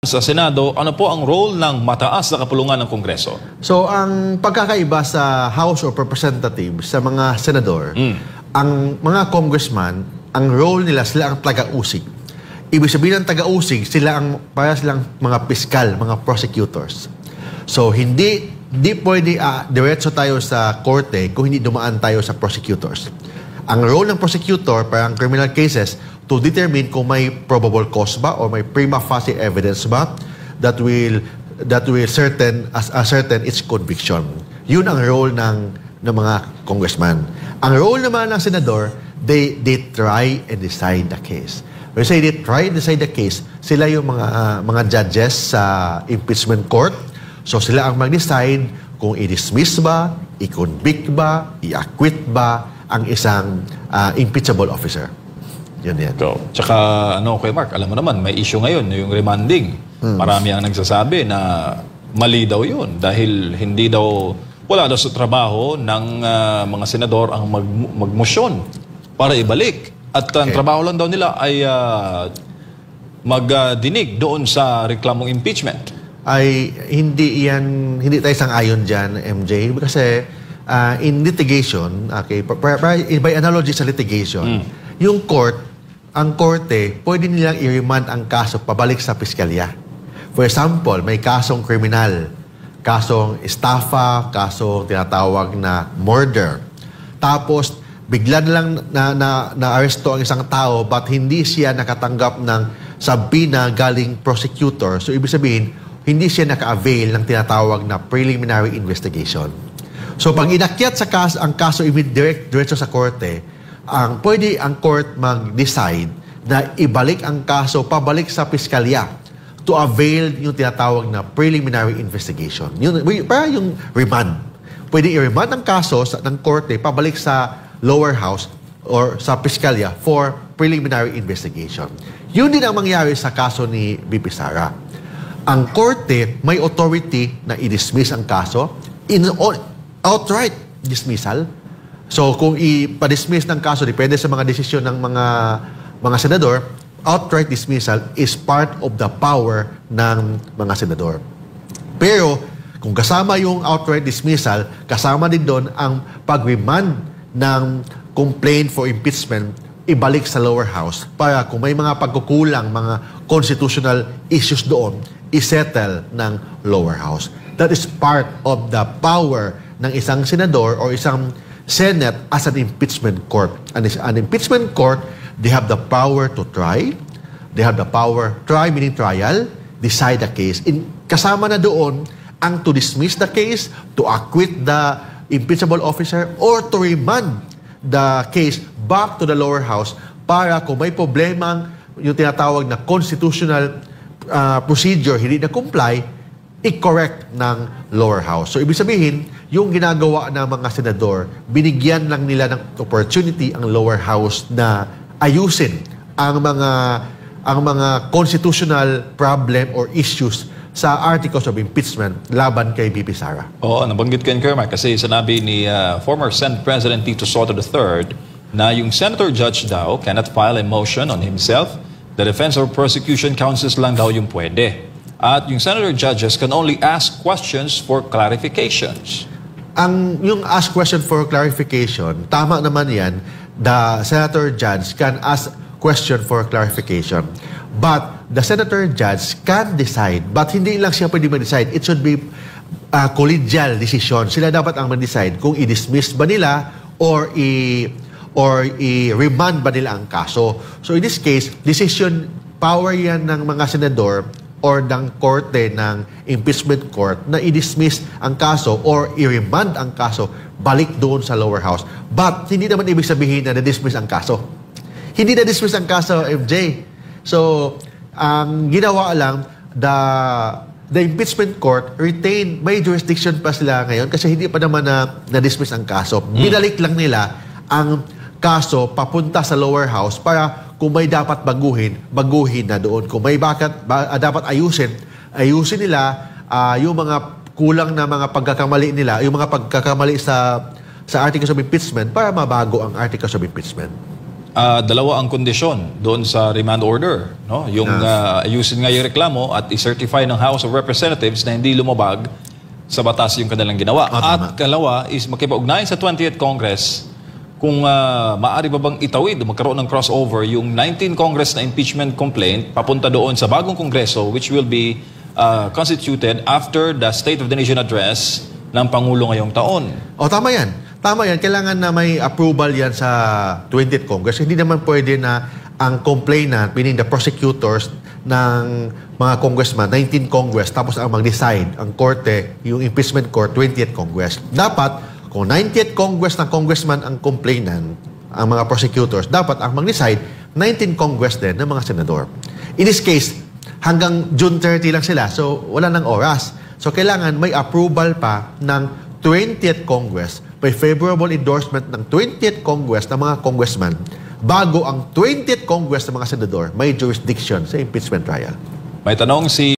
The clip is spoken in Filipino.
Sa Senado, ano po ang role ng mataas na kapulungan ng Kongreso? So, ang pagkakaiba sa House of Representatives sa mga senador, ang mga congressman, ang role nila, sila ang taga-usig. Ibig sabihin ng taga-usig, para silang mga piskal, mga prosecutors. So, hindi pwede diretso tayo sa korte kung hindi dumaan tayo sa prosecutors. Ang role ng prosecutor para ang criminal cases to determine kung may probable cause ba or may prima facie evidence ba that will certain its conviction. Yun ang role ng mga congressman. Ang role naman ng senador, they try and decide the case. When I say they try and decide the case, sila yung mga judges sa impeachment court. So sila ang mag-decide kung i-dismiss ba, i-convict ba, i-acquit ba ang isang impeachable officer. Yun yan. So, tsaka, Kuya Mark, alam mo naman, may issue ngayon, yung remanding. Marami ang nagsasabi na mali daw yun dahil wala daw sa trabaho ng mga senador ang magmosyon para ibalik. At ang trabaho lang daw nila ay magdinig doon sa reklamong impeachment. Ay hindi tayo sang-ayon dyan, MJ, kasi in litigation, by analogy sa litigation, yung ang korte, pwede nilang i-remand ang kaso pabalik sa piskalya. For example, may kasong kriminal, kasong estafa, kasong tinatawag na murder. Tapos, bigla na lang na-aresto ang isang tao but hindi siya nakatanggap ng sabina galing prosecutor. So, ibig sabihin, hindi siya naka-avail ng tinatawag na preliminary investigation. So, pag inakyat ang kaso diretso sa korte, pwede ang court mag-decide na ibalik ang kaso pabalik sa piskalya to avail yung tinatawag na preliminary investigation. Para yung remand. Pwede i-remand ang kaso ng korte pabalik sa lower house or sa piskalya for preliminary investigation. Yun din ang mangyari sa kaso ni BP Sara. Ang korte may authority na i-dismiss ang kaso outright dismissal. So, kung ipa-dismiss ng kaso, depende sa mga desisyon ng mga senador, outright dismissal is part of the power ng mga senador. Pero, kung kasama yung outright dismissal, kasama din doon ang pag-remand ng complaint for impeachment, ibalik sa lower house para kung may mga pagkukulang, mga constitutional issues doon, isettle ng lower house. That is part of the power ng isang senador or isang Senate as an impeachment court. And an impeachment court, they have the power to try. They have the power, try meaning trial, decide the case. Kasama na doon ang to dismiss the case, to acquit the impeachable officer, or to remand the case back to the lower house para kung may problemang yung tinatawag na constitutional procedure hindi na comply, i-correct ng lower house. So, ibig sabihin, yung ginagawa ng mga senador, binigyan lang nila ng opportunity ang lower house na ayusin ang mga constitutional problem or issues sa articles of impeachment laban kay BP Sara. Oo, nabanggit ko yun, Kermar, kasi sinabi ni former Senate President Tito Soto III na yung senator judge daw cannot file a motion on himself. The defense or prosecution counsels lang daw yung pwede. At yung senator judges can only ask questions for clarifications. Yung ask question for clarification, tama naman yan, the senator judge can ask question for clarification. But the senator judge can decide, but hindi lang siya pwede mag-decide. It should be collegial decision. Sila dapat ang mag-decide kung i-dismiss ba nila or i-remand ba nila ang kaso. So in this case, decision power yan ng mga senador or ng korte ng impeachment court na i-dismiss ang kaso or i-remand ang kaso balik doon sa lower house. But hindi naman ibig sabihin na na-dismiss ang kaso. Hindi na-dismiss ang kaso, MJ. So, ang ginawa lang, the impeachment court may jurisdiction pa sila ngayon kasi hindi pa naman na-dismiss ang kaso. Binalik lang nila ang kaso papunta sa lower house para kung may dapat baguhin na doon. Kung may dapat ayusin nila yung mga kulang na mga pagkakamali nila, yung mga pagkakamali sa articles of impeachment para mabago ang articles of impeachment. dalawa ang kondisyon doon sa remand order. No? Yung ayusin nga yung reklamo at i-certify ng House of Representatives na hindi lumabag sa batas yung kanilang ginawa. At kalawa is makipag-ugnayan sa 20th Congress kung maaari ba bang itawid o magkaroon ng crossover yung 19 Congress na impeachment complaint papunta doon sa bagong Kongreso which will be constituted after the State of the Nation Address ng Pangulo ngayong taon. Tama yan. Tama yan. Kailangan na may approval yan sa 20th Congress. Hindi naman pwede na ang complainant, meaning the prosecutors ng mga congressman, 19 Congress, tapos ang mag-decide, ang korte, yung impeachment court, 20th Congress. Dapat, kung 90th Congress ng congressman ang complainant, ang mga prosecutors, dapat ang mag-decide, 19 Congress din ng mga senador. In this case, hanggang June 30 lang sila, so wala nang oras. So kailangan may approval pa ng 20th Congress, may favorable endorsement ng 20th Congress ng mga congressman bago ang 20th Congress ng mga senador may jurisdiction sa impeachment trial. May tanong si